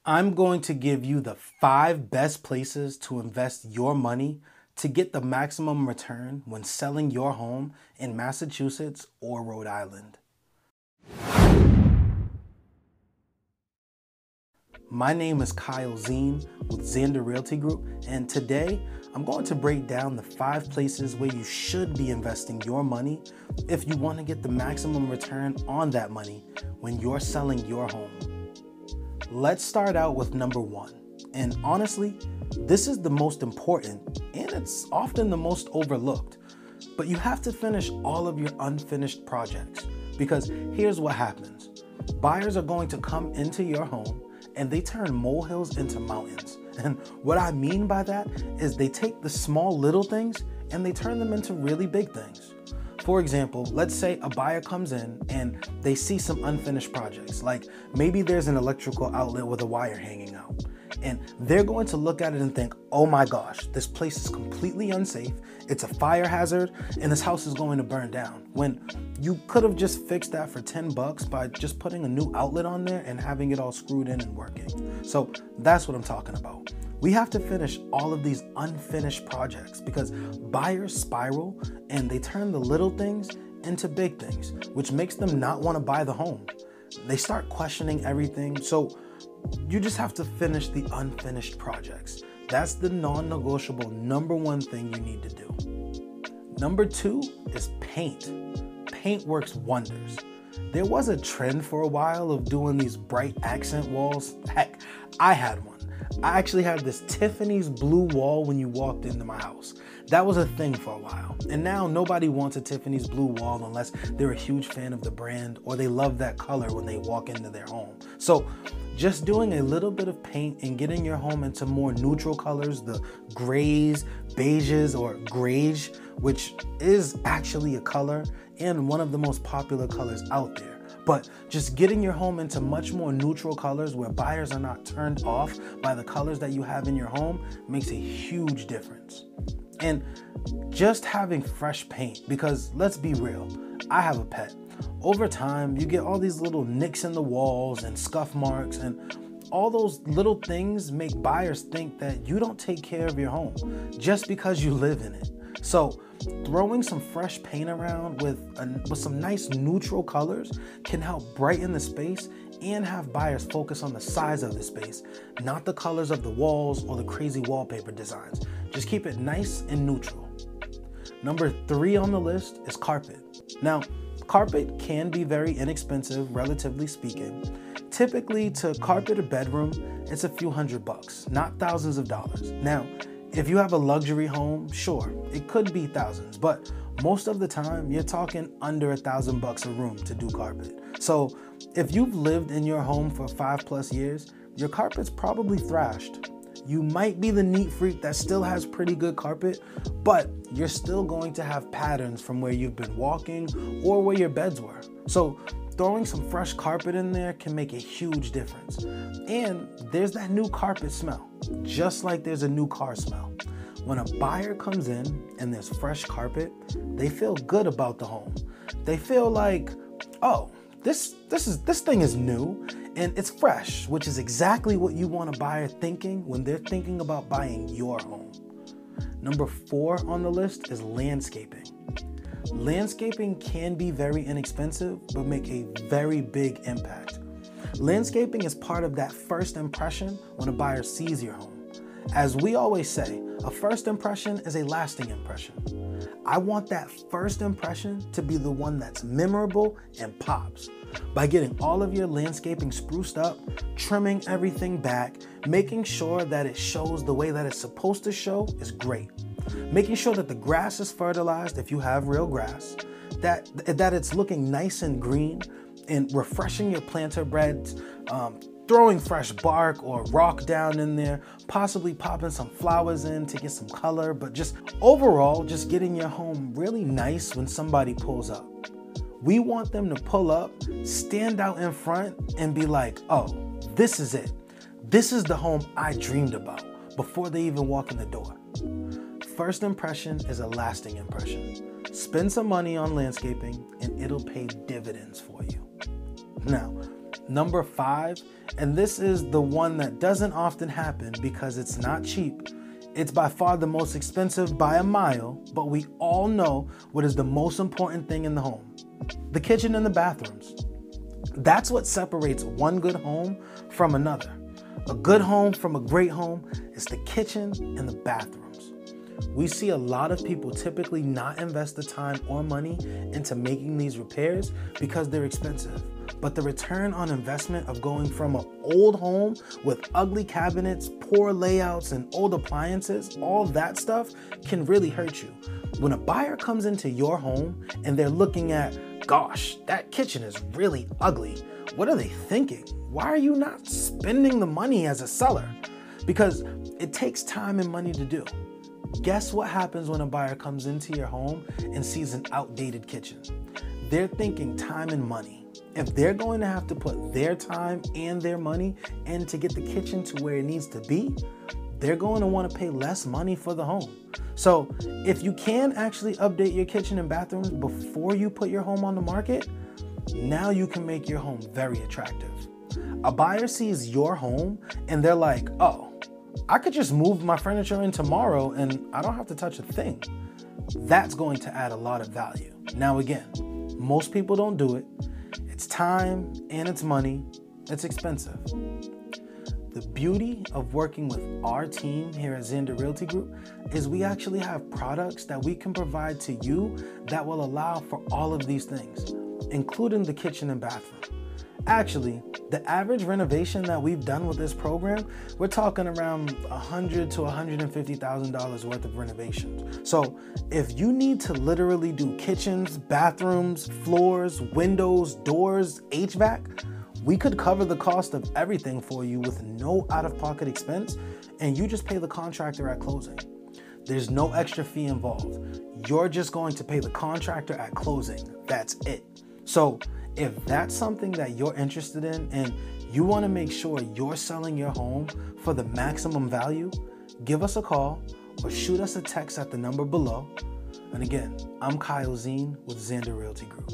I'm going to give you the 5 best places to invest your money to get the maximum return when selling your home in Massachusetts or Rhode Island. My name is Kyle Zine with Zander Realty Group, and today I'm going to break down the 5 places where you should be investing your money if you want to get the maximum return on that money when you're selling your home. Let's start out with number 1. And honestly, this is the most important and it's often the most overlooked. But you have to finish all of your unfinished projects, because here's what happens. Buyers are going to come into your home and they turn molehills into mountains. And what I mean by that is they take the small little things and they turn them into really big things. For example, let's say a buyer comes in and they see some unfinished projects, like maybe there's an electrical outlet with a wire hanging out, and they're going to look at it and think, oh my gosh, this place is completely unsafe, it's a fire hazard, and this house is going to burn down. When you could have just fixed that for $10 by just putting a new outlet on there and having it all screwed in and working. So that's what I'm talking about. We have to finish all of these unfinished projects because buyers spiral and they turn the little things into big things, which makes them not want to buy the home. They start questioning everything. So you just have to finish the unfinished projects. That's the non-negotiable number 1 thing you need to do. Number 2 is paint. Paint works wonders. There was a trend for a while of doing these bright accent walls. Heck, I had one. I actually had this Tiffany's blue wall when you walked into my house. That was a thing for a while. And now nobody wants a Tiffany's blue wall unless they're a huge fan of the brand or they love that color when they walk into their home. So just doing a little bit of paint and getting your home into more neutral colors, the grays, beiges, or greige, which is actually a color and one of the most popular colors out there. But just getting your home into much more neutral colors where buyers are not turned off by the colors that you have in your home makes a huge difference. And just having fresh paint, because let's be real, I have a pet. Over time, you get all these little nicks in the walls and scuff marks, and all those little things make buyers think that you don't take care of your home just because you live in it. So throwing some fresh paint around with some nice neutral colors can help brighten the space and have buyers focus on the size of the space, not the colors of the walls or the crazy wallpaper designs. Just keep it nice and neutral. Number 3 on the list is carpet. Now, carpet can be very inexpensive, relatively speaking. Typically, to carpet a bedroom, it's a few $100, not thousands of dollars. Now, if you have a luxury home, sure, it could be thousands, but most of the time you're talking under $1,000 a room to do carpet. So if you've lived in your home for 5+ years, your carpet's probably thrashed. You might be the neat freak that still has pretty good carpet, but you're still going to have patterns from where you've been walking or where your beds were. So throwing some fresh carpet in there can make a huge difference. And there's that new carpet smell, just like there's a new car smell. When a buyer comes in and there's fresh carpet, they feel good about the home. They feel like, oh, this thing is new and it's fresh, which is exactly what you want a buyer thinking when they're thinking about buying your home. Number 4 on the list is landscaping. Landscaping can be very inexpensive, but make a very big impact. Landscaping is part of that first impression when a buyer sees your home. As we always say, a first impression is a lasting impression. I want that first impression to be the one that's memorable and pops. By getting all of your landscaping spruced up, trimming everything back, making sure that it shows the way that it's supposed to show is great. Making sure that the grass is fertilized if you have real grass, that it's looking nice and green, and refreshing your planter beds, throwing fresh bark or rock down in there, possibly popping some flowers in to get some color, but just overall, just getting your home really nice when somebody pulls up. We want them to pull up, stand out in front, and be like, oh, this is it. This is the home I dreamed about before they even walk in the door. First impression is a lasting impression. Spend some money on landscaping and it'll pay dividends for you. Now, Number 5, and this is the one that doesn't often happen because it's not cheap. It's by far the most expensive by a mile, but we all know what is the most important thing in the home: the kitchen and the bathrooms. That's what separates one good home from another. A good home from a great home is the kitchen and the bathrooms. We see a lot of people typically not invest the time or money into making these repairs because they're expensive. But the return on investment of going from an old home with ugly cabinets, poor layouts, and old appliances, all that stuff can really hurt you. When a buyer comes into your home and they're looking at, gosh, that kitchen is really ugly, what are they thinking? Why are you not spending the money as a seller? Because it takes time and money to do. Guess what happens when a buyer comes into your home and sees an outdated kitchen? They're thinking time and money. If they're going to have to put their time and their money in to get the kitchen to where it needs to be, they're going to want to pay less money for the home. So if you can actually update your kitchen and bathrooms before you put your home on the market, now you can make your home very attractive. A buyer sees your home and they're like, oh, I could just move my furniture in tomorrow and I don't have to touch a thing. That's going to add a lot of value. Now again, most people don't do it. It's time and it's money. It's expensive. The beauty of working with our team here at Zander Realty Group is we actually have products that we can provide to you that will allow for all of these things, including the kitchen and bathroom. Actually, the average renovation that we've done with this program, we're talking around $100,000 to $150,000 worth of renovations. So if you need to literally do kitchens, bathrooms, floors, windows, doors, HVAC, we could cover the cost of everything for you with no out-of-pocket expense, and you just pay the contractor at closing. There's no extra fee involved. You're just going to pay the contractor at closing. That's it. So if that's something that you're interested in and you want to make sure you're selling your home for the maximum value, give us a call or shoot us a text at the number below. And again, I'm Kyle Zine with Zander Realty Group.